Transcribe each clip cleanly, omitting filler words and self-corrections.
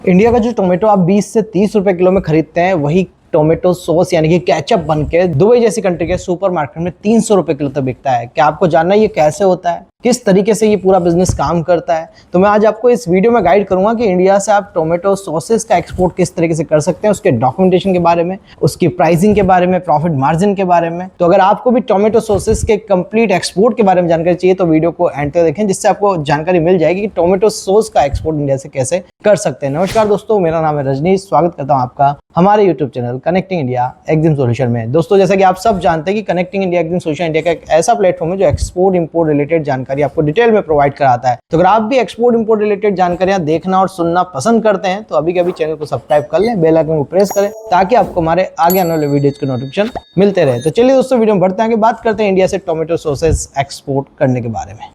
India का जो tomato आप 20 से 30 रुपए किलो में खरीदते हैं, वही टोमेटो सॉस यानी कि केचप बन के दुबई जैसी कंट्री के सुपरमार्केट में 300 रुपए किलो तक बिकता है। क्या आपको जानना है ये कैसे होता है, किस तरीके से ये पूरा बिजनेस काम करता है? तो मैं आज आपको इस वीडियो में गाइड करूंगा कि इंडिया से आप टोमेटो सॉसेस का एक्सपोर्ट किस तरीके से कर सकते हैं, उसके डॉक्यूमेंटेशन के बारे में, उसकी प्राइसिंग के बारे में, प्रॉफिट मार्जिन के बारे में। तो अगर आपको भी टोमेटो सॉसेस के कंप्लीट एक्सपोर्ट के बारे में जानकारी चाहिए तो वीडियो को एंड तक देखें, जिससे आपको जानकारी मिल जाएगी कि टोमेटो सॉस का एक्सपोर्ट इंडिया से कैसे कर सकते हैं। नमस्कार दोस्तों, मेरा नाम है रजनीश, स्वागत करता हूं आपका हमारे YouTube channel connecting India Exim solution में। दोस्तों, जैसा कि आप सब जानते हैं कि connecting India Exim solution India का एक ऐसा प्लेटफॉर्म है जो एक्सपोर्ट इंपोर्ट रिलेटेड जानकारी आपको डिटेल में प्रोवाइड कराता है। तो अगर आप भी एक्सपोर्ट इंपोर्ट रिलेटेड जानकारियां देखना और सुनना पसंद करते हैं तो अभी के अभी चैनल को सब्सक्राइब कर लें, बेल आइकन को प्रेस करें ताकि आपको हमारे आगे आने वाले वीडियोज के नोटिफिकेशन मिलते रहे। तो चलिए दोस्तों, वीडियो में बढ़ते हैं, बात करते हैं इंडिया से टोमेटो सॉसेस एक्सपोर्ट करने के बारे में।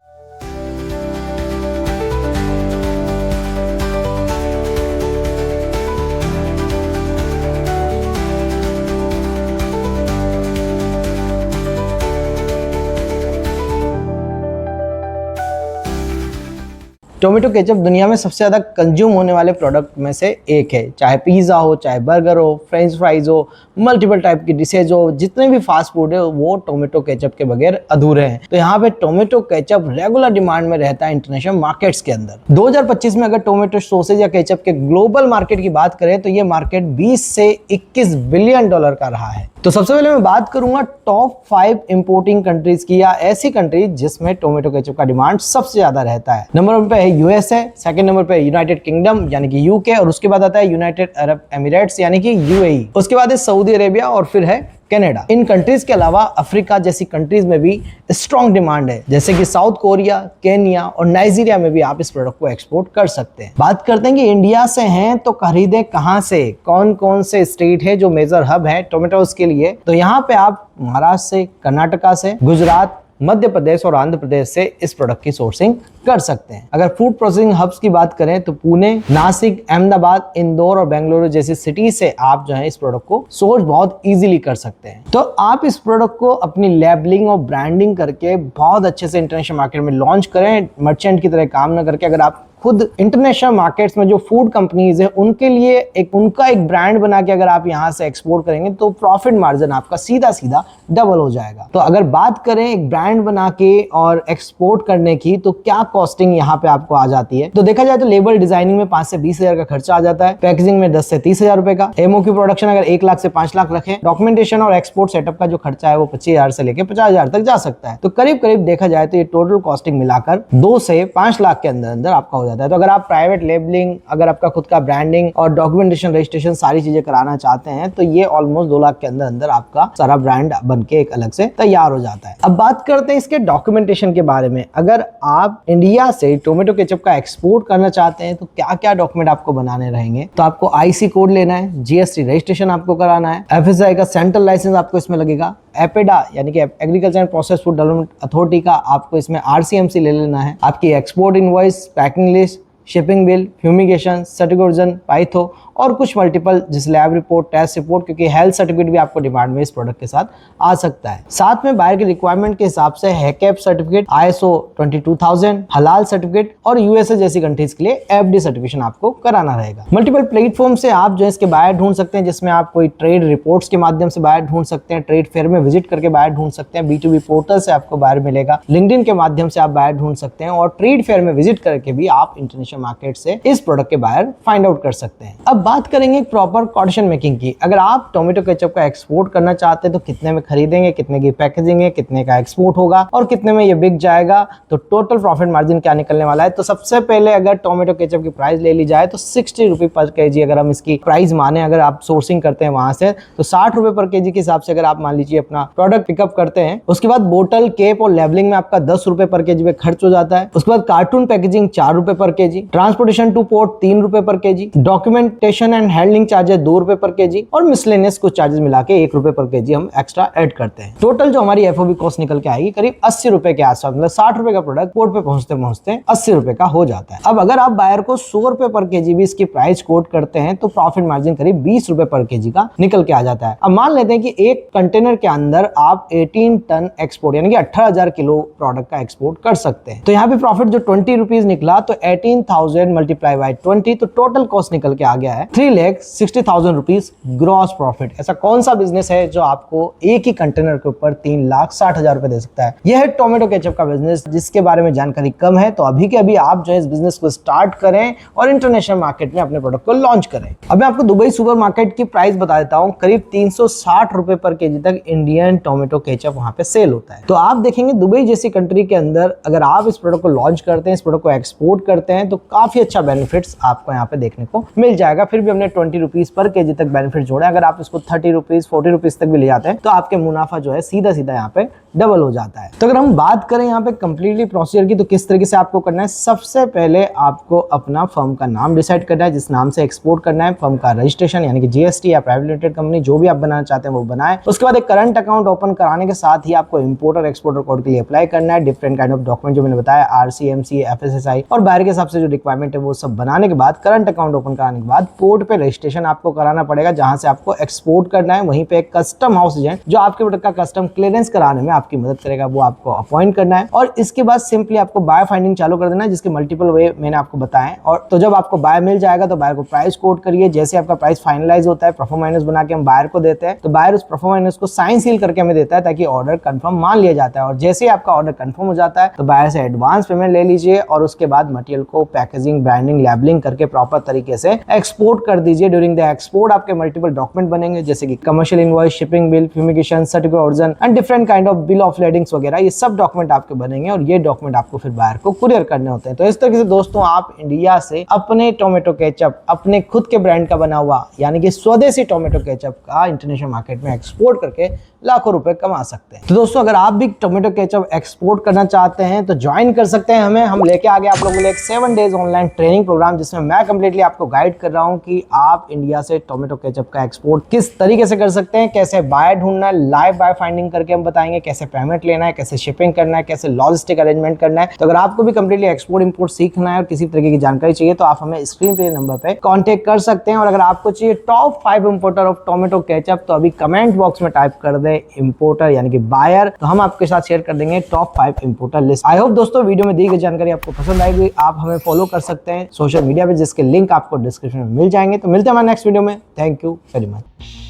टोमेटो केचप दुनिया में सबसे ज़्यादा कंज्यूम होने वाले प्रोडक्ट में से एक है। चाहे पिज़्ज़ा हो, चाहे बर्गर हो, फ्रेंच फ्राइज हो, मल्टीपल टाइप की डिशेज हो, जितने भी फास्ट फूड है वो टोमेटो केचप के बगैर अधूरे हैं। तो यहाँ पे टोमेटो केचप रेगुलर डिमांड में रहता है इंटरनेशनल मार्केट्स के अंदर। 2025 में अगर टोमेटो सॉसेज या केचप के ग्लोबल मार्केट की बात करें तो ये मार्केट 20 से 21 बिलियन डॉलर का रहा है। तो सबसे पहले मैं बात करूंगा टॉप 5 इंपोर्टिंग कंट्रीज की, या ऐसी कंट्रीज जिसमें टोमेटो केचप का डिमांड सबसे ज्यादा रहता है। नंबर 1 पे है यूएसए, सेकंड नंबर पे यूनाइटेड किंगडम यानी कि यूके, और उसके बाद आता है यूनाइटेड अरब एमिरेट्स यानी कि यूएई, उसके बाद है सऊदी अरेबिया और फिर है कनाडा। इन कंट्रीज के अलावा अफ्रीका जैसी कंट्रीज में भी स्ट्रॉन्ग डिमांड है, जैसे कि साउथ कोरिया, केन्या और नाइजीरिया में भी आप इस प्रोडक्ट को एक्सपोर्ट कर सकते हैं। बात करते हैं कि इंडिया से हैं तो खरीदें कहां से, कौन कौन से स्टेट है जो मेजर हब है टोमेटोज के लिए। तो यहाँ पे आप महाराष्ट्र से, कर्नाटका से, गुजरात, मध्य प्रदेश और आंध्र प्रदेश से इस प्रोडक्ट की सोर्सिंग कर सकते हैं। अगर फूड प्रोसेसिंग हब्स की बात करें तो पुणे, नासिक, अहमदाबाद, इंदौर और बेंगलुरु जैसी सिटी से आप जो है इस प्रोडक्ट को सोर्स बहुत इजीली कर सकते हैं। तो आप इस प्रोडक्ट को अपनी लेबलिंग और ब्रांडिंग करके बहुत अच्छे से इंटरनेशनल मार्केट में लॉन्च करें, मर्चेंट की तरह काम न करके। अगर आप खुद इंटरनेशनल मार्केट्स में जो फूड कंपनीज है उनके लिए उनका एक ब्रांड बना के अगर आप यहाँ से एक्सपोर्ट करेंगे तो प्रॉफिट मार्जिन आपका सीधा सीधा डबल हो जाएगा। तो अगर बात करें एक ब्रांड बना के और एक्सपोर्ट करने की तो क्या कॉस्टिंग यहाँ पे आपको आ जाती है, तो देखा जाए तो लेबल डिजाइनिंग में 5 से 20 हजार का खर्चा आ जाता है, पैकेजिंग में 10 से 30 हजार रुपए का, एमओ की प्रोडक्शन अगर 1 लाख से 5 लाख रखें, डॉक्यूमेंटेशन और एक्सपोर्ट सेटअप का जो खर्चा है वो 25 हजार से लेकर 50 हजार तक जा सकता है। तो करीब करीब देखा जाए तो ये टोटल कॉस्टिंग मिलाकर 2 से 5 लाख के अंदर अंदर आपका हो जाता है। तो अगर आप प्राइवेट लेबलिंग, अगर आपका खुद का ब्रांडिंग और डॉक्यूमेंटेशन, रजिस्ट्रेशन सारी चीजें कराना चाहते हैं तो ये ऑलमोस्ट 2 लाख के अंदर अंदर आपका सारा ब्रांड बन के एक अलग से तैयार हो जाता है। अब बात करते हैं इसके डॉक्यूमेंटेशन के बारे में। अगर आप इंडिया से टोमेटो केचप का एक्सपोर्ट करना चाहते हैं तो क्या क्या डॉक्यूमेंट आपको बनाने रहेंगे, तो आपको आईसी कोड लेना है, जीएसटी रजिस्ट्रेशन आपको कराना है, एफएसआई का सेंट्रल लाइसेंस आपको इसमें लगेगा, एपेडा यानी कि agriculture and process food development authority का आपको इसमें आरसीएमसी ले लेना है, आपकी export invoice, packing list, shipping bill, fumigation certificate, phyto और कुछ मल्टीपल जिस लैब रिपोर्ट, टेस्ट रिपोर्ट, क्योंकि हेल्थ सर्टिफिकेट भी आपको डिमांड में इस प्रोडक्ट के साथ आ सकता है। साथ में बाहर की रिक्वायरमेंट के हिसाब से हैकैप सर्टिफिकेट, आईएसओ 22000, हलाल सर्टिफिकेट और यूएसए जैसी कंट्रीज के लिए एफडी सर्टिफिकेशन आपको कराना रहेगा। मल्टीपल प्लेटफॉर्म से आप जो इसके बायर ढूंढ सकते हैं, जिसमें आप कोई ट्रेड रिपोर्ट्स के माध्यम से बायर ढूंढ सकते हैं, ट्रेड फेयर में विजिट करके बायर ढूंढ सकते हैं, B2B पोर्टल से आपको बायर मिलेगा, लिंक्डइन के माध्यम से आप बायर ढूंढ सकते हैं और ट्रेड फेयर में विजिट करके भी आप इंटरनेशनल मार्केट से इस प्रोडक्ट के बायर फाइंड आउट कर सकते हैं। अब बात करेंगे प्रॉपर कॉर्डिनेशन मेकिंग की। अगर आप टोमेटो केचप का एक्सपोर्ट करना चाहते हैं तो कितने में खरीदेंगे, कितने की पैकेजिंग है, कितने का एक्सपोर्ट होगा और कितने में ये बिक जाएगा, तो टोटल प्रॉफिट मार्जिन क्या निकलने वाला है। तो सबसे पहले अगर टोमेटो केचप की प्राइस ले ली जाए तो 60 रुपए पर केजी अगर हम इसकी प्राइस माने, अगर आप सोर्सिंग करते हैं वहां से, तो 60 रुपए पर केजी के हिसाब से अगर आप मान लीजिए अपना प्रोडक्ट पिकअप करते हैं, उसके बाद बोतल, केप और लेबलिंग में आपका 10 रुपए पर केजी में खर्च हो जाता है। उसके बाद कार्टून पैकेजिंग 4 रुपए पर केजी, ट्रांसपोर्टेशन टू पोर्ट 3 रुपए पर KG, documentation transportation and handling charges 2 रुपए पर केजी और मिसलेनियस कुछ चार्जेस मिला के 1 रुपए पर केजी हम एक्स्ट्रा ऐड करते हैं। टोटल जो हमारी एफओबी कॉस्ट निकल के आएगी करीब 80 रुपए के आसपास, मतलब 60 रुपए का प्रोडक्ट पोर्ट पे पहुंचते पहुंचते 80 रुपए का हो जाता है। अब अगर आप बायर को 100 रुपए पर केजी भी इसकी प्राइस कोट करते हैं तो प्रॉफिट मार्जिन करीब 20 रुपए पर केजी का निकल के आ जाता है। अब मान लेते हैं कि एक कंटेनर के अंदर आप 18 टन एक्सपोर्ट यानी कि 18,000 किलो प्रोडक्ट का एक्सपोर्ट कर सकते हैं। तो यहाँ पे प्रॉफिट जो 20 रुपीज निकला तो 18,000 मल्टीप्लाई बाय 20 तो टोटल कॉस्ट निकल के आ गया है 3,60,000 रुपीज ग्रॉस प्रॉफिट। ऐसा कौन सा बिजनेस है जो आपको एक ही कंटेनर के ऊपर 3,60,000 रुपए दे सकता है? यह है टोमेटो केचप का बिजनेस, जिसके बारे में जानकारी कम है। तो अभी के अभी आप जो है इस बिजनेस को स्टार्ट करें और इंटरनेशनल मार्केट में अपने प्रोडक्ट को लॉन्च करें। अब मैं आपको दुबई सुपरमार्केट की प्राइस बता देता हूं। करीब 360 रुपए पर केजी तक इंडियन टोमेटो केचप वहां पे सेल होता है। तो आप देखेंगे दुबई जैसी कंट्री के अंदर अगर आप इस प्रोडक्ट को लॉन्च करते हैं, इस प्रोडक्ट को एक्सपोर्ट करते हैं तो काफी अच्छा बेनिफिट्स आपको यहाँ पे देखने को मिल जाएगा। फिर भी हमने 20 रुपीज पर केजी तक बेनिफिट जोड़ा। अगर आप इसको 30 रुपीज 40 रुपीज तक भी ले जाते हैं तो आपके मुनाफा जो है सीधा सीधा यहाँ पे डबल हो जाता है। तो अगर हम बात करें यहाँ पे कंप्लीटली प्रोसीजर की तो किस तरीके से आपको करना है, सबसे पहले आपको अपना फर्म का नाम डिसाइड करना है जिस नाम से एक्सपोर्ट करना है। फर्म का रजिस्ट्रेशन यानी कि जीएसटी या प्राइवेट लिमिटेड कंपनी जो भी आप बनाना चाहते हैं वो बनाए। उसके बाद एक करंट अकाउंट ओपन कराने के साथ ही आपको इंपोर्टर एक्सपोर्टर कोड के लिए अप्लाई करना है। डिफरेंट काइंड ऑफ डॉक्यूमेंट जो मैंने बताया आरसी, एमसी, एफएसएसआई और बाहर के हिसाब से जो रिक्वायरमेंट है वो सब बनाने के बाद करंट अकाउंट ओपन कराने के बाद पोर्ट पे रजिस्ट्रेशन आपको कराना पड़ेगा जहां से आपको एक्सपोर्ट करना है। वहीं पे एक कस्टम हाउस एजेंट जो आपके प्रोडक्ट का कस्टम क्लियरेंस कराने में आपकी मदद करेगा वो आपको अपॉइंट करना है। और इसके बाद सिंपली आपको बाय फाइंडिंग चालू कर देना है जिसके मल्टीपल वे मैंने आपको बताए। और तो जब आपको बाय मिल जाएगा तो बायर को प्राइस कोट करिए। जैसे आपका प्राइस फाइनलाइज होता है प्रोफो माइनस बना के हम बायर को देते हैं तो बायर उस प्रोफो माइनस को साइन सील करके हमें देता है ताकि ऑर्डर कंफर्म मान लिया जाता है। और जैसे ही आपका ऑर्डर कंफर्म हो जाता है तो बायर से एडवांस पेमेंट ले लीजिए और उसके बाद मटेरियल को पैकेजिंग, ब्रांडिंग, लेबलिंग करके प्रॉपर तरीके से एक्सपोर्ट कर दीजिए। ड्यूरिंग द एक्सपोर्ट आपके मल्टीपल डॉक्यूमेंट बनेंगे जैसे कि commercial invoice, shipping bill, fumigation, certificate origin and different kind of bill of ladings वगैरह, ये सब डॉक्यूमेंट आपके बनेंगे और ये डॉक्यूमेंट आपको फिर बायर को कुरियर करने होते हैं। तो इस तरीके से दोस्तों आप इंडिया से अपने टोमेटो केचप, अपने खुद के ब्रांड का बना हुआ यानी कि स्वदेशी टोमेटो केचप का इंटरनेशनल मार्केट में एक्सपोर्ट करके लाखों रुपए कमा सकते हैं। तो दोस्तों अगर आप भी टोमेटो केचप एक्सपोर्ट करना चाहते हैं तो ज्वाइन कर सकते हैं हमें। हम लेके आ गए आप लोगों के लिए एक 7 डेज ऑनलाइन ट्रेनिंग प्रोग्राम जिसमें मैं कंप्लीटली आपको गाइड कर रहा हूं कि आप इंडिया से टोमेटो केचप का एक्सपोर्ट किस तरीके से कर सकते हैं, कैसे बाय ढूंढना है, लाइव बाय फाइंडिंग करके हम बताएंगे, कैसे पेमेंट लेना है, कैसे शिपिंग करना है, कैसे लॉजिस्टिक अरेंजमेंट करना है। तो अगर आपको भी कंप्लीटली एक्सपोर्ट इंपोर्ट सीखना है और किसी तरीके की जानकारी चाहिए तो आप हमें स्क्रीन पे नंबर पे कांटेक्ट कर सकते हैं। और अगर आपको चाहिए top 5 importer of tomato ketchup तो अभी कमेंट बॉक्स में टाइप कर दे इंपोर्टर यानी कि बायर, तो हम आपके साथ शेयर कर देंगे top 5 importer list. I hope दोस्तों वीडियो में दी गई जानकारी आपको पसंद आएगी। आप हमें फॉलो कर सकते हैं सोशल मीडिया पे जिसके लिंक आपको डिस्क्रिप्शन में मिल जाएंगे। तो मिलते हैं हमारे नेक्स्ट वीडियो में। Thank you very much.